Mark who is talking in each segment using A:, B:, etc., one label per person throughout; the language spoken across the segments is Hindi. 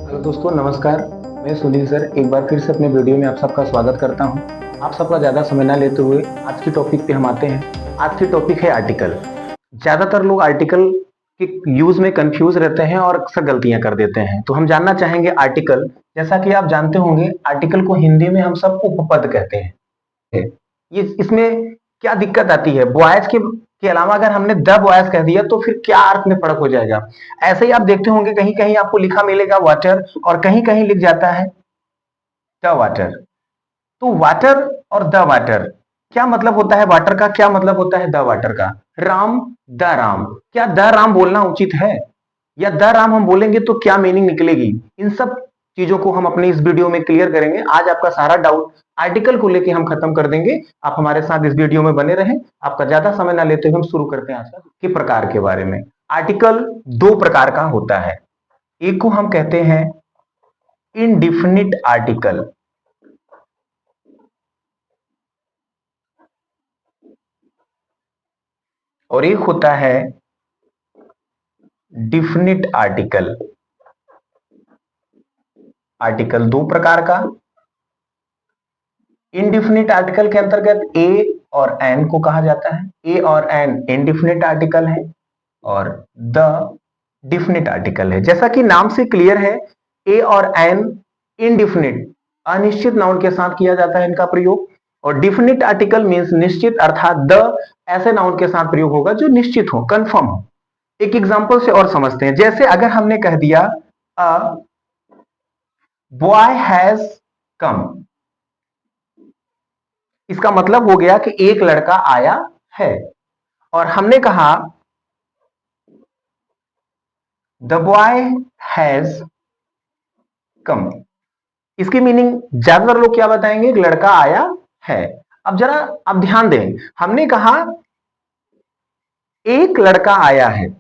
A: हेलो दोस्तों, नमस्कार। मैं सुनील सर एक बार फिर से अपने वीडियो में आप सबका स्वागत करता हूं। आप सबका ज़्यादा समय ना लेते हुए आज की टॉपिक पे हम आते हैं। आज की टॉपिक है आर्टिकल। ज़्यादातर लोग आर्टिकल के यूज़ में कंफ्यूज रहते हैं और अक्सर गलतियां कर देते हैं। तो हम जानना चाहेंगे आर्टिकल। जैसा कि आप जानते होंगे, आर्टिकल को हिंदी में हम सब उपपद कहते हैं। ये इसमें क्या दिक्कत आती है? बॉयज के अलावा अगर हमने द बॉयज कह दिया तो फिर क्या अर्थ में फर्क हो जाएगा? ऐसे ही आप देखते होंगे, कहीं कहीं आपको लिखा मिलेगा वाटर और कहीं कहीं लिख जाता है द वाटर। तो वाटर और द वाटर, क्या मतलब होता है वाटर का, क्या मतलब होता है द वाटर का? राम, द राम। क्या द राम बोलना उचित है, या द राम हम बोलेंगे तो क्या मीनिंग निकलेगी? इन सब चीजों को हम अपने इस वीडियो में क्लियर करेंगे। आज आपका सारा डाउट आर्टिकल को लेके हम खत्म कर देंगे। आप हमारे साथ इस वीडियो में बने रहें। आपका ज्यादा समय ना लेते हुए हम शुरू करते हैं आज के प्रकार के बारे में। आर्टिकल दो प्रकार का होता है। एक को हम कहते हैं इनडिफिनिट आर्टिकल, और एक होता है डिफिनिट आर्टिकल। आर्टिकल दो प्रकार का। इनडिफिनिट आर्टिकल के अंतर्गत ए और एन को कहा जाता है। ए और एन इनडिफिनिट आर्टिकल है और द डिफिनिट आर्टिकल है। जैसा कि नाम से क्लियर है, ए और एन इनडिफिनिट अनिश्चित नाउन के साथ किया जाता है इनका प्रयोग, और डिफिनिट आर्टिकल मींस निश्चित, अर्थात द ऐसे नाउन के साथ प्रयोग होगा जो निश्चित हो, कंफर्म हो। एक एग्जांपल से और समझते हैं। जैसे अगर हमने कह दिया अ बॉय हैज कम, इसका मतलब हो गया कि एक लड़का आया है। और हमने कहा द बॉय हैज कम, इसकी मीनिंग ज्यादातर लोग क्या बताएंगे? एक लड़का आया है। अब जरा आप ध्यान दें, हमने कहा एक लड़का आया है।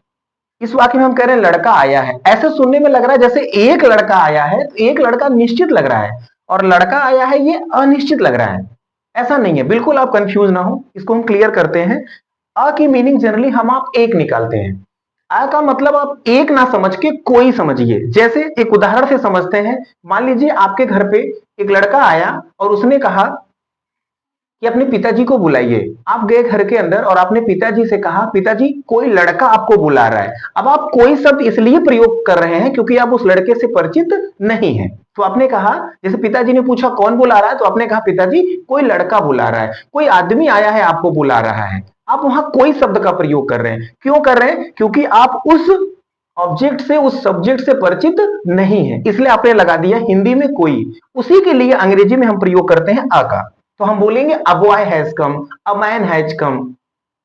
A: इस वाक्य में हम कह रहे हैं लड़का आया है। ऐसे सुनने में लग रहा है जैसे एक लड़का आया है तो एक लड़का निश्चित लग रहा है, और लड़का आया है ये अनिश्चित लग रहा है। ऐसा नहीं है, बिल्कुल आप कंफ्यूज ना हो, इसको हम क्लियर करते हैं। अ की मीनिंग जनरली हम आप एक निकालते हैं। आ का मतलब आप एक ना समझ के कोई समझिए। जैसे एक उदाहरण से समझते हैं। मान लीजिए आपके घर पे एक लड़का आया और उसने कहा कि अपने पिताजी को बुलाइए। आप गए घर के अंदर और आपने पिताजी से कहा पिताजी कोई लड़का आपको बुला रहा है। अब आप कोई शब्द इसलिए प्रयोग कर रहे हैं क्योंकि आप उस लड़के से परिचित नहीं हैं। तो आपने कहा, जैसे पिताजी ने पूछा कौन बुला रहा है, तो आपने कहा पिताजी कोई लड़का बुला रहा है, कोई आदमी आया है आपको बुला रहा है। आप वहां कोई शब्द का प्रयोग कर रहे हैं। क्यों कर रहे हैं? क्योंकि आप उस ऑब्जेक्ट से, उस सब्जेक्ट से परिचित नहीं है, इसलिए आपने लगा दिया हिंदी में कोई। उसी के लिए अंग्रेजी में हम प्रयोग करते हैं आ का। तो हम बोलेंगे a boy has come, a man has come.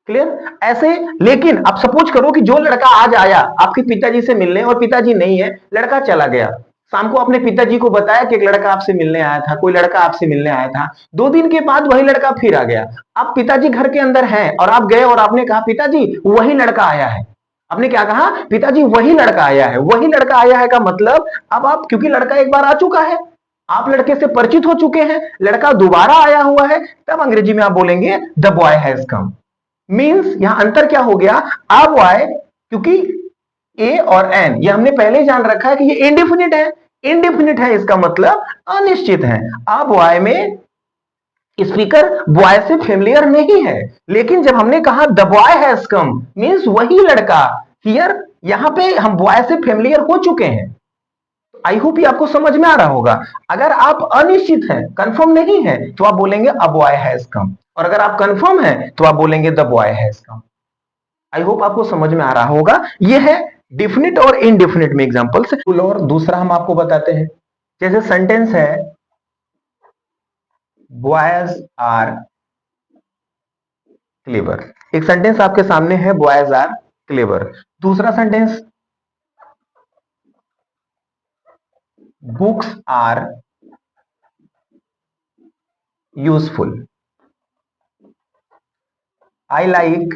A: Clear? ऐसे। लेकिन अब सपोज करो कि जो लड़का आज आया आपके पिताजी से मिलने और पिताजी नहीं है, लड़का चला गया। शाम को अपने पिताजी को बताया कि एक लड़का आपसे मिलने आया था, कोई लड़का आपसे मिलने आया था। 2 दिन के बाद वही लड़का फिर आ गया। अब पिताजी घर के अंदर हैं और आप गए और आपने कहा पिताजी वही लड़का आया है। आपने क्या कहा? पिताजी वही लड़का आया है। वही लड़का आया है का मतलब, अब आप, क्योंकि लड़का एक बार आ चुका है, आप लड़के से परिचित हो चुके हैं, लड़का दोबारा आया हुआ है, तब अंग्रेजी में आप बोलेंगे the boy has come. Means यहां अंतर क्या हो गया? आ बॉय, क्योंकि ए और एन ये हमने पहले ही जान रखा है कि ये इंडिफिनिट है। इंडिफिनिट है इसका मतलब अनिश्चित है। आ बॉय में स्पीकर बॉय से फेमिलियर नहीं है। लेकिन जब हमने कहा the boy has come, means वही लड़का, हियर यहां पे हम बॉय से फेमिलियर हो चुके हैं। आई होप ये आपको समझ में आ रहा होगा। अगर आप अनिश्चित हैं, कंफर्म नहीं है, तो आप बोलेंगे अ बॉय हैज कम, और अगर आप कंफर्म हैं तो आप बोलेंगे the boy has come. I hope आपको समझ में आ रहा होगा। ये है डिफिनिट और इनडिफिनिट में एग्जांपल्स। और दूसरा हम आपको बताते हैं। जैसे सेंटेंस है बॉयज आर क्लेवर। एक सेंटेंस आपके सामने है बॉयज आर क्लेवर। दूसरा sentence books are useful. I like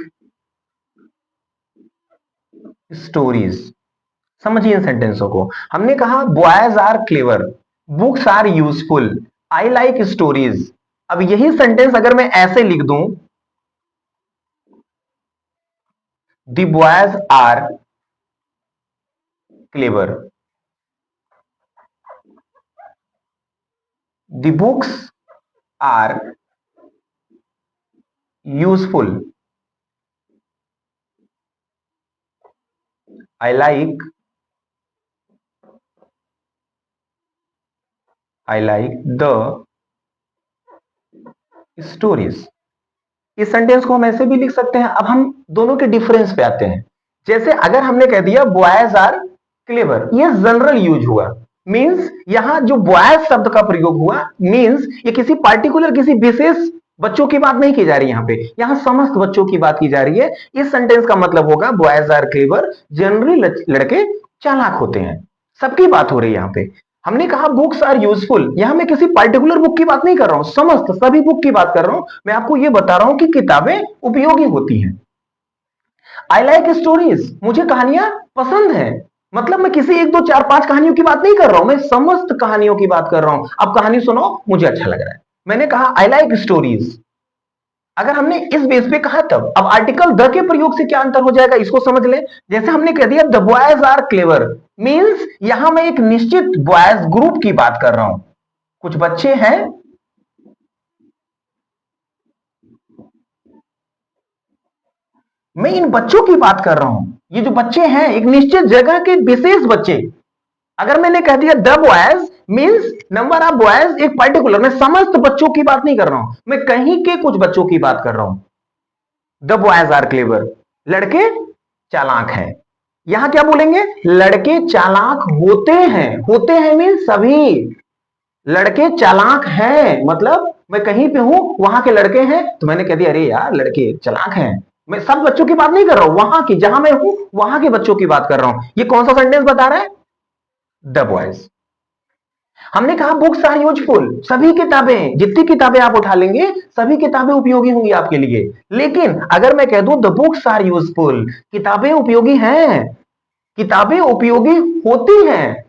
A: stories. समझिए इन सेंटेंसों को। हमने कहा boys are clever, books are useful, I like stories. अब यही सेंटेंस अगर मैं ऐसे लिख दूं, the boys are clever, the books are useful, I like the stories. इस सेंटेंस को हम ऐसे भी लिख सकते हैं। अब हम दोनों के डिफरेंस पे आते हैं। जैसे अगर हमने कह दिया बॉयज आर क्लेवर, ये जनरल यूज हुआ, मींस यहां जो बॉयज शब्द का प्रयोग हुआ मींस ये किसी पार्टिकुलर किसी विशेष बच्चों की बात नहीं की जा रही, यहां समस्त बच्चों की बात की जा रही है। इस सेंटेंस का मतलब होगा बॉयज आर क्लेवर, जनरली लड़के चालाक होते हैं, सबकी बात हो रही है यहां पे। हमने कहा बुक्स आर यूजफुल, यहां मैं किसी पर्टिकुलर बुक की बात नहीं कर रहा हूं, समस्त सभी बुक की बात कर रहा हूं। मैं आपको यह बता रहा हूं कि किताबें उपयोगी होती हैं। आई लाइक स्टोरीज, मुझे कहानियां पसंद हैं, मतलब मैं किसी एक दो चार पांच कहानियों की बात नहीं कर रहा हूं, मैं समस्त कहानियों की बात कर रहा हूं। अब कहानी सुनो, मुझे अच्छा लग रहा है। मैंने कहा आई लाइक स्टोरीज, अगर हमने इस बेस पे कहा तब। अब आर्टिकल द के प्रयोग से क्या अंतर हो जाएगा इसको समझ ले। जैसे हमने कह दिया the boys are clever, means यहां मैं एक निश्चित बॉयज ग्रुप की बात कर रहा हूं, कुछ बच्चे हैं, मैं इन बच्चों की बात कर रहा हूं। ये जो बच्चे हैं एक निश्चित जगह के विशेष बच्चे। अगर मैंने कह दिया the boys means number of boys, एक पर्टिकुलर, मैं समस्त बच्चों की बात नहीं कर रहा हूं, मैं कहीं के कुछ बच्चों की बात कर रहा हूं। द बॉयज आर क्लेवर, लड़के चालाक हैं। यहां क्या बोलेंगे, लड़के चालाक होते हैं, होते हैं मींस सभी लड़के चालाक हैं, मतलब मैं कहीं पे हूं वहां के लड़के हैं तो मैंने कह दिया अरे यार लड़के चालाक हैं। मैं सब बच्चों की बात नहीं कर रहा हूं, वहां की, जहां मैं हूं वहां के बच्चों की बात कर रहा हूं। ये कौन सा सेंटेंस बता रहा है, द बॉयज। हमने कहा बुक्स आर यूजफुल, सभी किताबें, जितनी किताबें आप उठा लेंगे सभी किताबें उपयोगी होंगी आपके लिए। लेकिन अगर मैं कह दूं द बुक्स आर यूजफुल, किताबें उपयोगी हैं, किताबें उपयोगी होती हैं,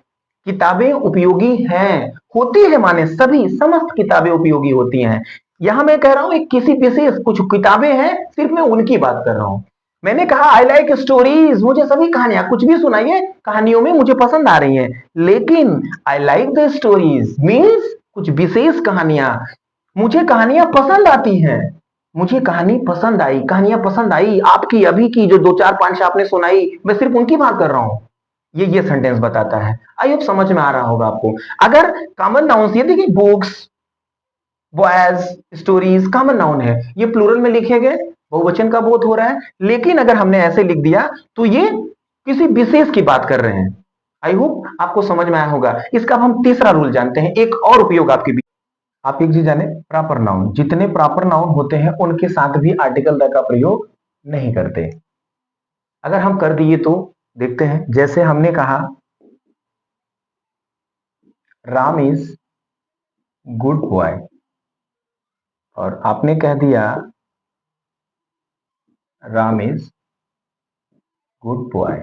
A: किताबें उपयोगी हैं, होती है माने सभी समस्त किताबें उपयोगी होती हैं। यहां मैं कह रहा हूं एक किसी विशेष कुछ किताबें हैं, सिर्फ मैं उनकी बात कर रहा हूं। मैंने कहा आई लाइक स्टोरीज, मुझे सभी कहानियां कुछ भी सुनाइए, कहानियों में मुझे पसंद आ रही हैं। लेकिन आई लाइक द स्टोरीज मींस कुछ विशेष कहानियां, मुझे कहानियां पसंद आती हैं, मुझे कहानी पसंद आई, कहानियां पसंद आई, आपकी अभी की जो दो चार पांच आपने सुनाई, मैं सिर्फ उनकी बात कर रहा हूं। ये सेंटेंस बताता है। आई होप समझ में आ रहा होगा आपको। अगर कॉमन नाउन, ये देखिए books, boys, stories common noun है, ये प्लूरल में लिखे गए, बहुवचन का बोध हो रहा है। लेकिन अगर हमने ऐसे लिख दिया तो ये किसी विशेष की बात कर रहे हैं। आई होप आपको समझ में आया होगा। इसका अब हम तीसरा रूल जानते हैं, एक और उपयोग आपके बीच। आप एक चीज जाने, प्रॉपर नाउन, जितने प्रॉपर नाउन होते हैं उनके साथ भी आर्टिकल द का प्रयोग नहीं करते। अगर हम कर दिए तो देखते हैं। जैसे हमने कहा राम इज गुड बॉय, और आपने कह दिया राम इज गुड बॉय।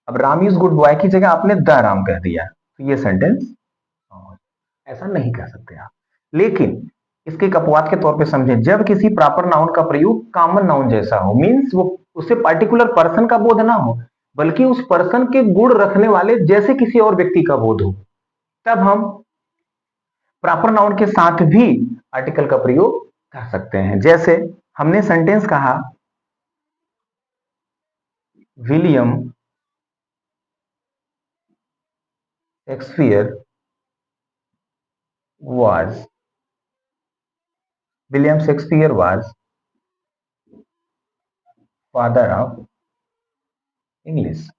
A: अब राम इज गुड बॉय की जगह आपने द राम कह दिया, तो ये सेंटेंस ऐसा नहीं कह सकते आप। लेकिन इसके एक अपवाद के तौर पे समझें, जब किसी प्रॉपर नाउन का प्रयोग कॉमन नाउन जैसा हो, मींस वो उससे पर्टिकुलर पर्सन का बोध ना हो, बल्कि उस पर्सन के गुण रखने वाले जैसे किसी और व्यक्ति का बोध हो, तब हम प्रॉपर नाउन के साथ भी आर्टिकल का प्रयोग कर सकते हैं। जैसे हमने सेंटेंस कहा William Shakespeare was, William Shakespeare was father of English.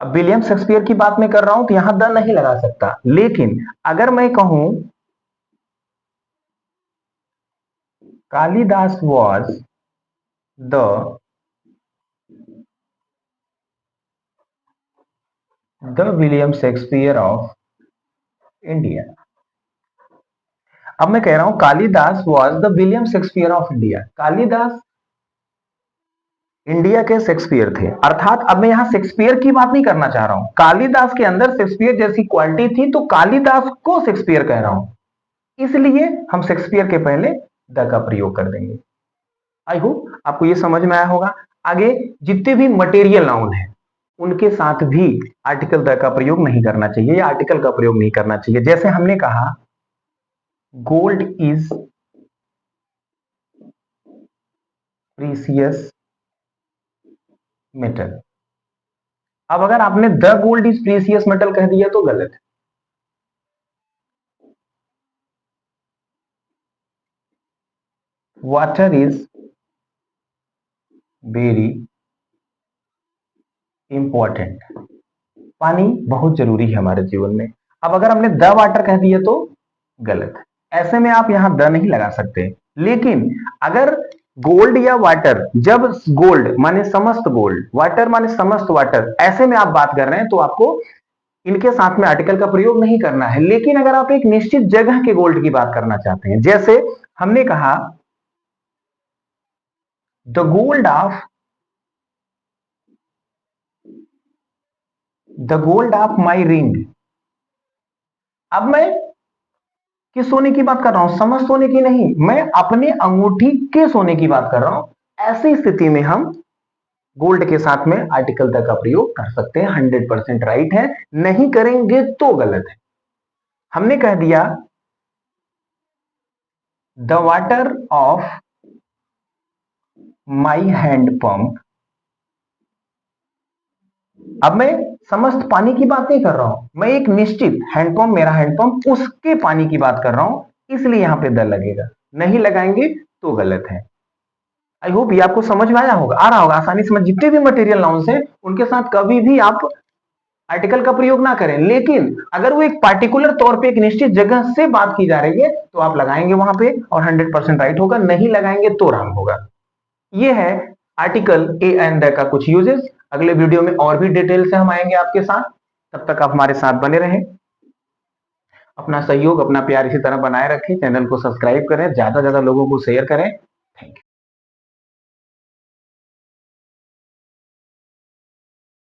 A: अब विलियम शेक्सपियर की बात मैं कर रहा हूं तो यहां द नहीं लगा सकता। लेकिन अगर मैं कहूं Kalidas was the William Shakespeare of India. अब मैं कह रहा हूं Kalidas was the William Shakespeare of India, Kalidas India के शेक्सपियर थे। अर्थात अब मैं यहां शेक्सपियर की बात नहीं करना चाह रहा हूं, कालिदास के अंदर शेक्सपियर जैसी क्वालिटी थी तो कालिदास को शेक्सपियर कह रहा हूं, इसलिए हम शेक्सपियर के पहले द का प्रयोग कर देंगे। आई होप आपको ये समझ में आया होगा। आगे जितने भी मटेरियल नाउन है उनके साथ भी आर्टिकल द का प्रयोग नहीं करना चाहिए या आर्टिकल का प्रयोग नहीं करना चाहिए। जैसे हमने कहा गोल्ड इज प्रीसियस मेटल। अब अगर आपने the gold is precious metal कह दिया तो गलत है। Water is very important. पानी बहुत जरूरी है हमारे जीवन में। अब अगर हमने द वाटर कह दिया तो गलत है। ऐसे में आप यहां द नहीं लगा सकते। लेकिन अगर गोल्ड या वाटर, जब गोल्ड माने समस्त गोल्ड, वाटर माने समस्त वाटर, ऐसे में आप बात कर रहे हैं तो आपको इनके साथ में आर्टिकल का प्रयोग नहीं करना है। लेकिन अगर आप एक निश्चित जगह के गोल्ड की बात करना चाहते हैं, जैसे हमने कहा the gold of my ring. अब मैं किस सोने की बात कर रहा हूं? समस्त सोने की नहीं, मैं अपने अंगूठी के सोने की बात कर रहा हूं। ऐसी स्थिति में हम गोल्ड के साथ में आर्टिकल द का प्रयोग कर सकते हैं। 100% राइट है। नहीं करेंगे तो गलत है। हमने कह दिया the water of my hand pump. अब मैं समस्त पानी की बात नहीं कर रहा हूं, मैं एक निश्चित हैंडपंप, मेरा हैंडपंप, उसके पानी की बात कर रहा हूं, इसलिए यहां पे द लगेगा। नहीं लगाएंगे तो गलत है। आई होप ये आपको समझ में आया होगा, आ रहा होगा आसानी से। जितने भी मटेरियल नाउन्स हैं उनके साथ कभी भी आप आर्टिकल का प्रयोग ना करें। लेकिन अगर वो एक पार्टिकुलर तौर पे एक निश्चित जगह से बात की जा रही है तो आप लगाएंगे वहां पे और 100% राइट होगा। नहीं लगाएंगे तो रॉन्ग होगा। ये है आर्टिकल ए एंड द का कुछ यूजेस। अगले वीडियो में और भी डिटेल से हम आएंगे आपके साथ। तब तक आप हमारे साथ बने रहें। अपना सहयोग, अपना प्यार इसी तरह बनाए रखें। चैनल को सब्सक्राइब करें, ज्यादा से ज्यादा लोगों को शेयर करें।